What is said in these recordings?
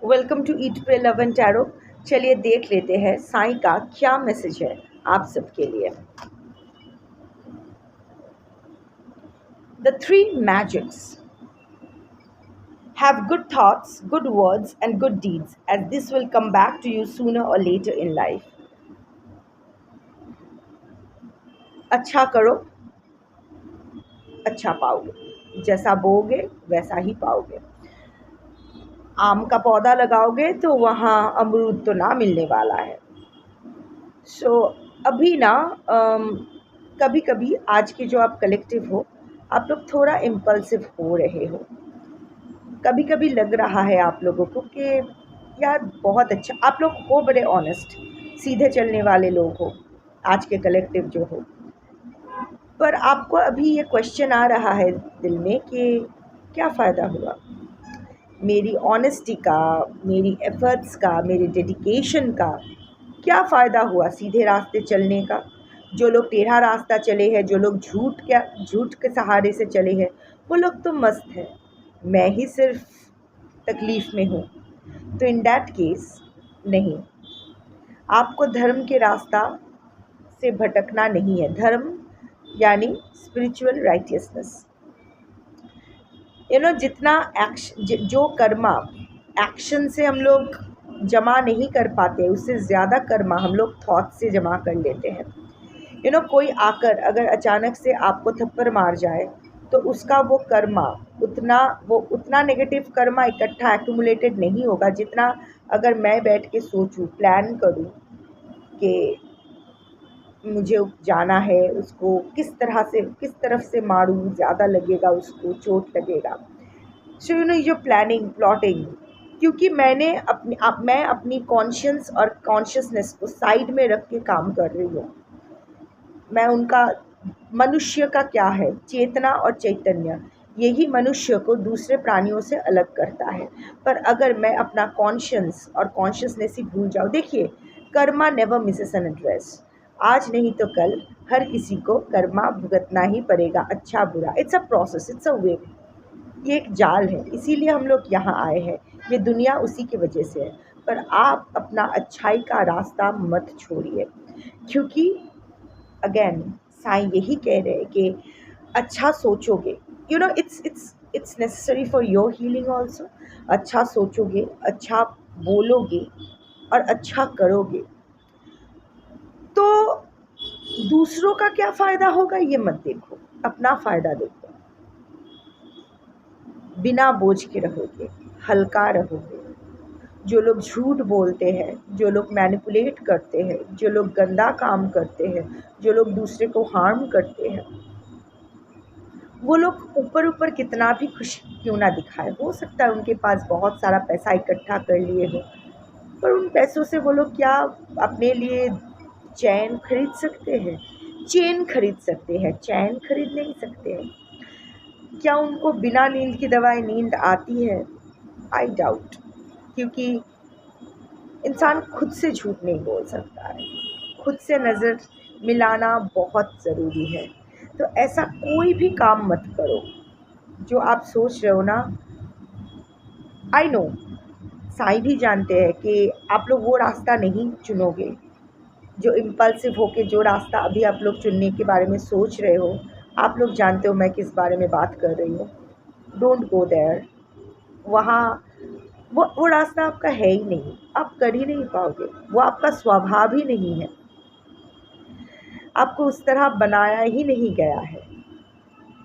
Welcome to eat pray love and tarot. चलिए देख लेते हैं साईं का क्या मैसेज है आप सबके लिए। The three magics have good thoughts, good words and good deeds as this will come back to you sooner or later in life. अच्छा करो, अच्छा पाओगे। जैसा बोओगे वैसा ही पाओगे। आम का पौधा लगाओगे तो वहाँ अमरूद तो ना मिलने वाला है। सो अभी ना कभी कभी आज के जो आप कलेक्टिव हो, आप लोग थोड़ा इम्पल्सिव हो रहे हो। कभी कभी लग रहा है आप लोगों को कि यार बहुत अच्छा, आप लोग हो बड़े ऑनेस्ट, सीधे चलने वाले लोग हो आज के कलेक्टिव जो हो, पर आपको अभी ये क्वेश्चन आ रहा है दिल में कि क्या फ़ायदा हुआ मेरी ऑनेस्टी का, मेरी एफर्ट्स का, मेरी डेडिकेशन का। क्या फ़ायदा हुआ सीधे रास्ते चलने का? जो लोग टेढ़ा रास्ता चले हैं, जो लोग झूठ के सहारे से चले हैं, वो लोग तो मस्त हैं, मैं ही सिर्फ तकलीफ़ में हूँ। तो इन दैट केस नहीं, आपको धर्म के रास्ता से भटकना नहीं है। धर्म यानी स्पिरिचुअल राइटियसनेस। जितना जो कर्मा एक्शन से हम लोग जमा नहीं कर पाते, उससे ज़्यादा कर्मा हम लोग थॉट से जमा कर लेते हैं। कोई आकर अगर अचानक से आपको थप्पड़ मार जाए तो उसका वो उतना नेगेटिव कर्मा इकट्ठा एक्यूमुलेटेड नहीं होगा जितना अगर मैं बैठ के सोचूं, प्लान करूं कि मुझे जाना है, उसको किस तरफ से मारूं, ज़्यादा लगेगा, उसको चोट लगेगा। सो ये जो प्लानिंग प्लॉटिंग, क्योंकि मैं अपनी कॉन्शियस और कॉन्शियसनेस को साइड में रख के काम कर रही हूँ। मैं उनका मनुष्य का क्या है, चेतना और चैतन्य, यही मनुष्य को दूसरे प्राणियों से अलग करता है। पर अगर मैं अपना कॉन्शियस और कॉन्शियसनेस ही भूल जाऊँ, देखिए Karma never misses an address. आज नहीं तो कल हर किसी को कर्मा भुगतना ही पड़ेगा, अच्छा बुरा। It's a process, it's a way. ये एक जाल है, इसीलिए हम लोग यहाँ आए हैं। ये दुनिया उसी की वजह से है। पर आप अपना अच्छाई का रास्ता मत छोड़िए, क्योंकि अगेन साईं यही कह रहे हैं कि अच्छा सोचोगे, it's necessary for your healing also. अच्छा सोचोगे, अच्छा बोलोगे और अच्छा करोगे तो दूसरों का क्या फ़ायदा होगा ये मत देखो, अपना फ़ायदा देखो। बिना बोझ के रहोगे, हल्का रहोगे। जो लोग झूठ बोलते हैं, जो लोग मैनिपुलेट करते हैं, जो लोग गंदा काम करते हैं, जो लोग दूसरे को हार्म करते हैं, वो लोग ऊपर ऊपर कितना भी खुश क्यों ना दिखाए, हो सकता है उनके पास बहुत सारा पैसा इकट्ठा कर लिए हो, पर उन पैसों से वो लोग क्या अपने लिए चैन खरीद सकते हैं? चेन खरीद सकते हैं, चैन खरीद नहीं सकते हैं। क्या उनको बिना नींद की दवाई नींद आती है? आई डाउट, क्योंकि इंसान खुद से झूठ नहीं बोल सकता है। खुद से नज़र मिलाना बहुत ज़रूरी है। तो ऐसा कोई भी काम मत करो जो आप सोच रहे हो ना। आई नो, साईं भी जानते हैं कि आप लोग वो रास्ता नहीं चुनोगे जो इम्पल्सिव होके, जो रास्ता अभी आप लोग चुनने के बारे में सोच रहे हो। आप लोग जानते हो मैं किस बारे में बात कर रही हूँ। Don't go there. वहाँ वो रास्ता आपका है ही नहीं, आप कर ही नहीं पाओगे, वो आपका स्वभाव ही नहीं है, आपको उस तरह बनाया ही नहीं गया है।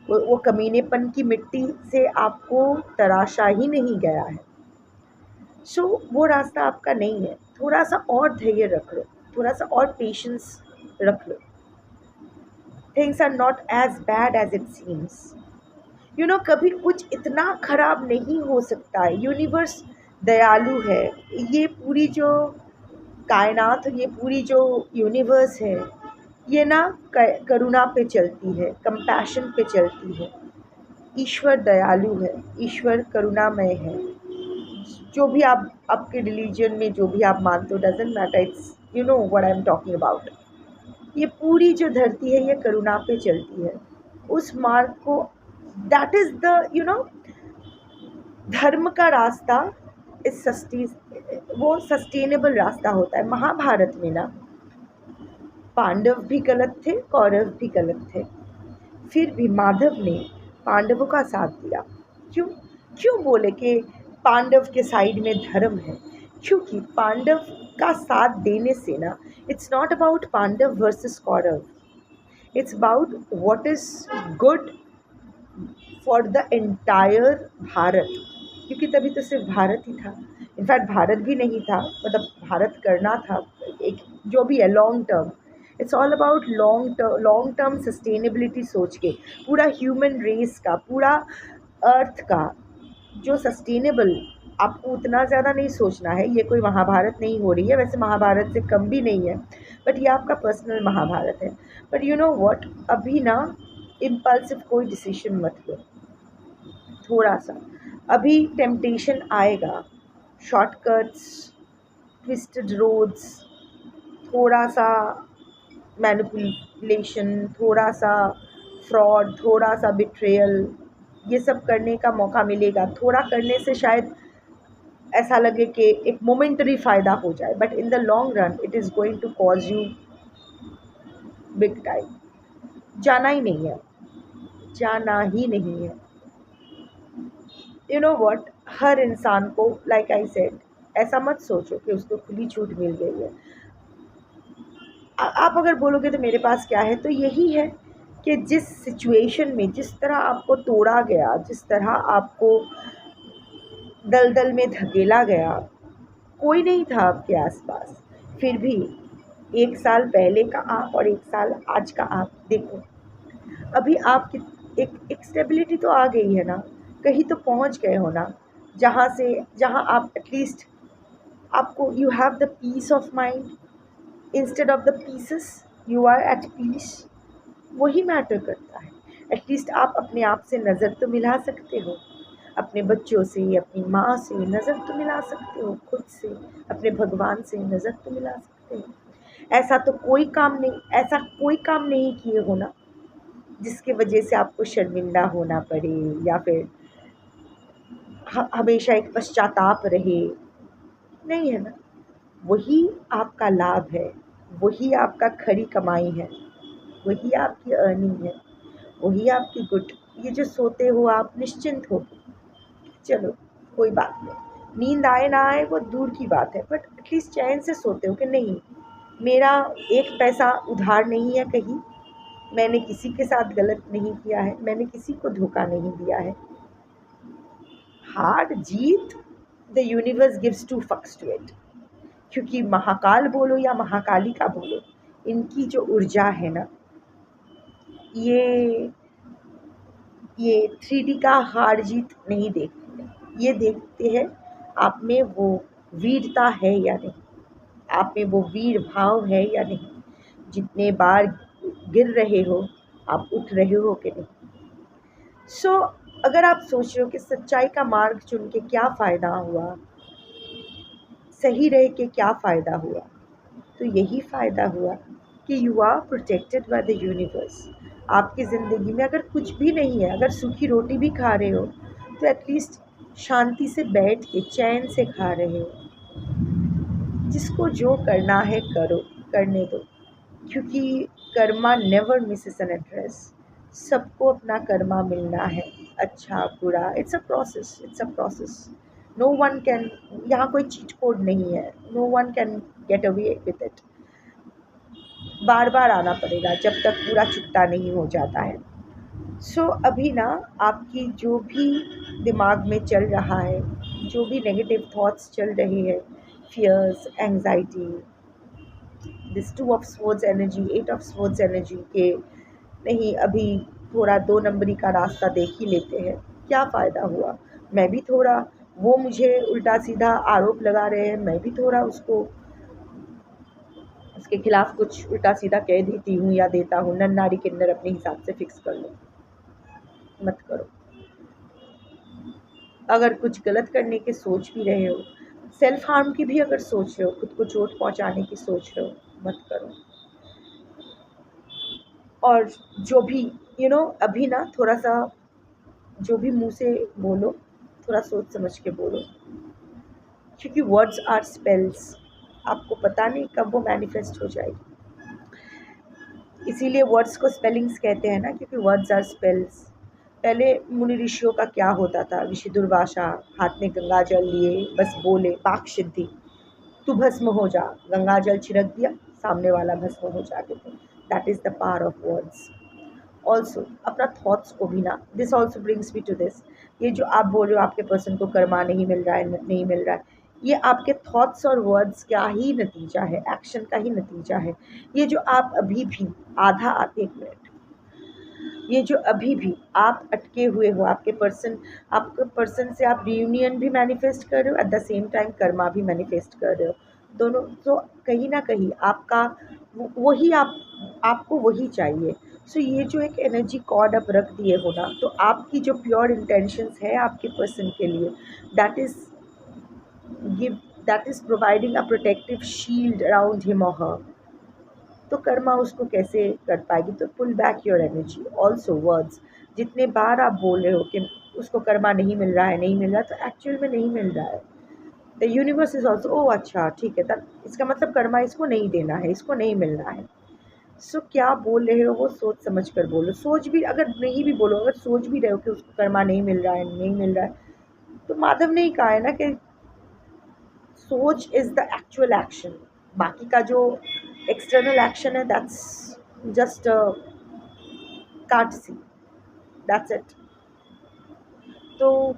वो कमीनेपन की मिट्टी से आपको तराशा ही नहीं गया है। सो वो रास्ता आपका नहीं है। थोड़ा सा और धैर्य रख लो, थोड़ा सा और पेशेंस रख लो। Things are not as bad as it seems. कभी कुछ इतना खराब नहीं हो सकता है। यूनिवर्स दयालु है। ये पूरी जो कायनात, ये पूरी जो यूनिवर्स है, ये ना करुणा पे चलती है, कंपैशन पे चलती है। ईश्वर दयालु है, ईश्वर करुणामय है। जो भी आप आपके रिलीजन में जो भी आप मानते हो, doesn't matter, it's you know what I am talking about. ये पूरी जो धरती है ये करुणा पे चलती है। उस मार्ग को, दैट इज़ द धर्म का रास्ता वो सस्टेनेबल रास्ता होता है। महाभारत में ना पांडव भी गलत थे, कौरव भी गलत थे, फिर भी माधव ने पांडवों का साथ दिया। क्यों? क्यों बोले कि पांडव के साइड में धर्म है? क्योंकि पांडव का साथ देने से ना, it's not about Pandav versus Kaurav, it's about what is good for the entire Bharat. क्योंकि तभी तो सिर्फ भारत ही था, इनफैक्ट भारत भी नहीं था, मतलब भारत करना था एक जो भी है long term. It's all about long term sustainability सोच के, पूरा ह्यूमन रेस का, पूरा अर्थ का जो सस्टेनेबल, आपको उतना ज़्यादा नहीं सोचना है। ये कोई महाभारत नहीं हो रही है, वैसे महाभारत से कम भी नहीं है, बट ये आपका पर्सनल महाभारत है। बट यू नो व्हाट, अभी ना इम्पल्सिव कोई डिसीजन मत लो। थोड़ा सा अभी टेम्पटेशन आएगा, शॉर्टकट्स, ट्विस्टेड रोड्स, थोड़ा सा मैनिपुलेशन, थोड़ा सा फ्रॉड, थोड़ा सा बिट्रेयल, ये सब करने का मौका मिलेगा। थोड़ा करने से शायद ऐसा लगे कि एक मोमेंटरी फ़ायदा हो जाए, but in the long run it is going to cause you big time. जाना ही नहीं है, जाना ही नहीं है। यू नो व्हाट, हर इंसान को, लाइक आई सेड, ऐसा मत सोचो कि उसको खुली छूट मिल गई है। आप अगर बोलोगे तो मेरे पास क्या है, तो यही है कि जिस सिचुएशन में, जिस तरह आपको तोड़ा गया, जिस तरह आपको दलदल में धकेला गया, कोई नहीं था आपके आसपास, फिर भी 1 साल पहले का आप और 1 साल आज का आप देखो, अभी आप एक स्टेबिलिटी तो आ गई है ना, कहीं तो पहुंच गए हो ना, जहाँ आप एटलीस्ट, आपको, you have the peace of mind instead of the pieces, you are at peace. वही मैटर करता है। एटलीस्ट आप अपने आप से नज़र तो मिला सकते हो, अपने बच्चों से, अपनी माँ से नज़र तो मिला सकते हो, खुद से, अपने भगवान से नज़र तो मिला सकते हो। ऐसा कोई काम नहीं किए हो ना जिसकी वजह से आपको शर्मिंदा होना पड़े, या फिर हमेशा एक पश्चाताप रहे, नहीं है ना। वही आपका लाभ है, वही आपका खरी कमाई है, वही आपकी अर्निंग है, वही आपकी गुड। ये जो सोते हो आप निश्चिंत हो, चलो कोई बात नहीं, नींद आए ना आए वो दूर की बात है, बट एटलीस्ट चैन से सोते हो कि नहीं, मेरा एक पैसा उधार नहीं है कहीं, मैंने किसी के साथ गलत नहीं किया है, मैंने किसी को धोखा नहीं दिया है। हार जीत, द यूनिवर्स गिव्स टू फक्स टू इट। क्योंकि महाकाल बोलो या महाकालिका बोलो, इनकी जो ऊर्जा है ना, ये 3D का हार जीत नहीं देखती है, ये देखते हैं आप में वो वीरता है या नहीं, आप में वो वीर भाव है या नहीं, जितने बार गिर रहे हो आप उठ रहे हो कि नहीं। सो अगर आप सोच रहे हो कि सच्चाई का मार्ग चुन के क्या फ़ायदा हुआ, सही रह के क्या फ़ायदा हुआ, तो यही फ़ायदा हुआ कि you are protected by the universe. आपकी ज़िंदगी में अगर कुछ भी नहीं है, अगर सूखी रोटी भी खा रहे हो, तो एटलीस्ट शांति से बैठ के चैन से खा रहे हो। जिसको जो करना है करो, करने दो, क्योंकि karma never misses an address. सबको अपना कर्मा मिलना है, अच्छा बुरा, it's a process, it's a process. No one can, यहाँ कोई चीट कोड नहीं है, no one can get away with it. बार बार आना पड़ेगा जब तक पूरा चुकता नहीं हो जाता है। सो अभी ना आपकी जो भी दिमाग में चल रहा है, जो भी नेगेटिव थॉट्स चल रहे हैं, fears, anxiety, this 2 of swords energy, 8 of swords energy के, नहीं अभी थोड़ा 2 नंबरी का रास्ता देख ही लेते हैं, क्या फ़ायदा हुआ। मैं भी थोड़ा, वो मुझे उल्टा सीधा आरोप लगा रहे हैं, मैं भी थोड़ा उसके खिलाफ कुछ उल्टा सीधा कह देती हूँ या देता हूँ। नर नारी किन्नर अपने हिसाब से फिक्स कर लो, मत करो। अगर कुछ गलत करने की सोच भी रहे हो, सेल्फ हार्म की भी अगर सोच रहे हो, खुद को चोट पहुंचाने की सोच रहे हो, मत करो। और जो भी अभी ना थोड़ा सा, जो भी मुंह से बोलो, थोड़ा सोच समझ के बोलो। क्योंकि वर्ड्स आर स्पेल्स, आपको पता नहीं कब वो मैनिफेस्ट हो जाएगी। इसीलिए वर्ड्स को स्पेलिंग्स कहते हैं ना, क्योंकि वर्ड्स आर स्पेल्स। पहले मुनि ऋषियों का क्या होता था, ऋषि दुर्वासा हाथ में गंगा जल लिए बस बोले पाक सिद्धि, तू भस्म हो जा, गंगा जल छिड़क दिया, सामने वाला भस्म हो जाते थे। That is the power of words. Also अपना थॉट्स को भी ना, this also brings me to this, ये जो आप बोल रहे हो आपके पर्सन को कर्मा नहीं मिल रहा है, नहीं मिल रहा है, ये आपके थॉट्स और वर्ड्स का ही नतीजा है, एक्शन का ही नतीजा है। ये जो आप अभी भी आधा 1 मिनट, ये जो अभी भी आप अटके हुए हो, आपके पर्सन से आप रियूनियन भी मैनिफेस्ट कर रहे हो, at the same time Karma भी मैनिफेस्ट कर रहे हो, दोनों। तो कहीं ना कहीं आपका वही आपको वही चाहिए। सो ये जो एक एनर्जी कॉर्ड आप रख दिए हो ना, तो आपकी जो प्योर इंटेंशंस है आपके पर्सन के लिए, that is give that is providing a protective shield around him or her. तो कर्मा उसको कैसे कर पाएगी? तो pull back your energy. Also words, जितने बार आप बोल रहे हो कि उसको कर्मा नहीं मिल रहा है, नहीं मिल रहा है, तो एक्चुअल में नहीं मिल रहा है। द यूनिवर्स इज ऑल्सो, ओह अच्छा ठीक है, तब इसका मतलब कर्मा इसको नहीं देना है, इसको नहीं मिल रहा है। सो क्या बोल रहे हो वो सोच समझ कर बोलो। सोच भी अगर नहीं भी बोलो, अगर सोच भी रहे हो कि उसको कर्मा नहीं मिल रहा है, नहीं मिल रहा है, तो माधव ने ही कहा है ना कि सोच इज़ द एक्चुअल एक्शन, बाकी का जो एक्सटर्नल एक्शन है दैट्स जस्ट कार्टसी, दैट्स इट। तो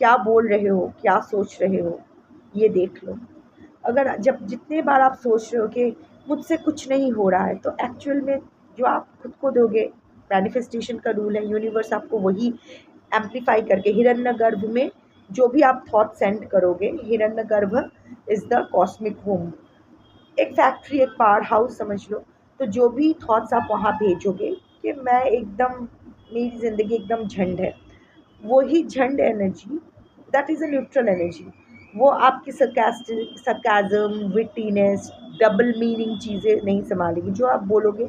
क्या बोल रहे हो, क्या सोच रहे हो, ये देख लो। अगर जब जितने बार आप सोच रहे हो कि मुझसे कुछ नहीं हो रहा है, तो एक्चुअल में जो आप खुद को दोगे, मैनिफेस्टेशन का रूल है, यूनिवर्स आपको वही एम्पलीफाई करके, हिरण्यगर्भ में जो भी आप थॉट सेंड करोगे, हिरण्यगर्भ इज़ द कॉस्मिक वूम, एक फैक्ट्री, एक पावर हाउस समझ लो। तो जो भी थॉट्स आप वहाँ भेजोगे कि मैं एकदम, मेरी ज़िंदगी एकदम झंड है, वही झंड energy, that is a neutral energy, वो आपकी सरकाज़म, विटीनेस, डबल मीनिंग चीज़ें नहीं संभालेगी। जो आप बोलोगे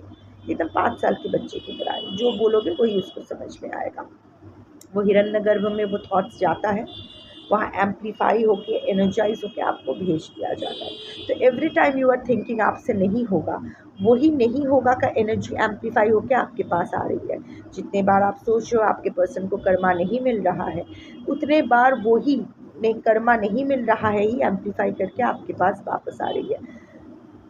एकदम 5 साल के बच्चे की तरह है, जो बोलोगे वही उसको समझ में आएगा। वो हिरण्यगर्भ में वो थॉट्स जाता है, वहाँ एम्पलीफाई होके, एनर्जाइज होके आपको भेज दिया जाता है। तो every time you are thinking आपसे नहीं होगा, वही नहीं होगा का एनर्जी एम्पलीफाई होके आपके पास आ रही है। जितने बार आप सोच रहे हो आपके पर्सन को कर्मा नहीं मिल रहा है, उतने बार वही नहीं, कर्मा नहीं मिल रहा है ही एम्पलीफाई करके आपके पास वापस आ रही है।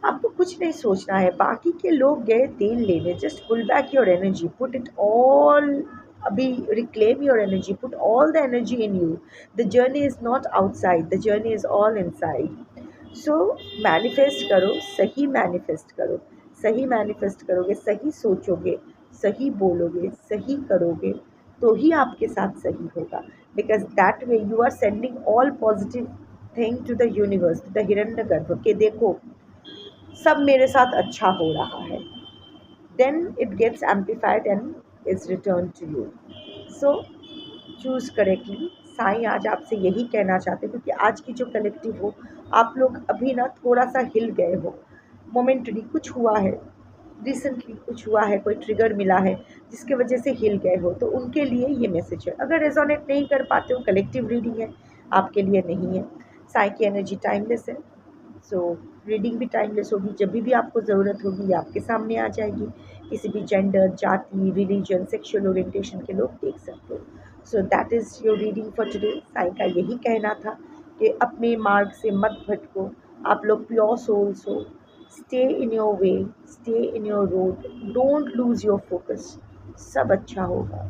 आपको कुछ नहीं सोचना है, बाकी के लोग गए तेल लेने, just pull back your energy, put it all, अभी reclaim your energy, put all the energy in you. The journey is not outside, the journey is all inside. So manifest करो, सही मैनिफेस्ट करो, सही मैनिफेस्ट करोगे, सही सोचोगे, सही बोलोगे, सही करोगे, तो ही आपके साथ सही होगा। Because that way you are sending all positive thing to the universe, to the Hiranyagarbha, के देखो सब मेरे साथ अच्छा हो रहा है, then it gets amplified and is return to you. So choose correctly. Sai आज आपसे यही कहना चाहते हैं, क्योंकि आज की जो कलेक्टिव हो, आप लोग अभी ना थोड़ा सा हिल गए हो, मोमेंटरी कुछ हुआ है, रिसेंटली कुछ हुआ है, कोई ट्रिगर मिला है जिसके वजह से हिल गए हो, तो उनके लिए ये मैसेज है। अगर रेजोनेट नहीं कर पाते हो, कलेक्टिव रीडिंग है, आपके लिए नहीं है। साईं की एनर्जी टाइमलेस है, सो रीडिंग भी टाइमलेस होगी, जब भी आपको ज़रूरत होगी ये आपके सामने आ जाएगी। किसी भी जेंडर, जाति, रिलीजन, सेक्सुअल ओरिएंटेशन के लोग देख सकते हो। So that is your reading for today. Sai का यही कहना था कि अपने मार्ग से मत भटको, आप लोग प्योर सोल्स हो, stay in your way, stay in your road, don't lose your focus, सब अच्छा होगा।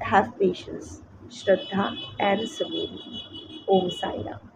Have patience, shraddha and saburi. Om Sai Ram.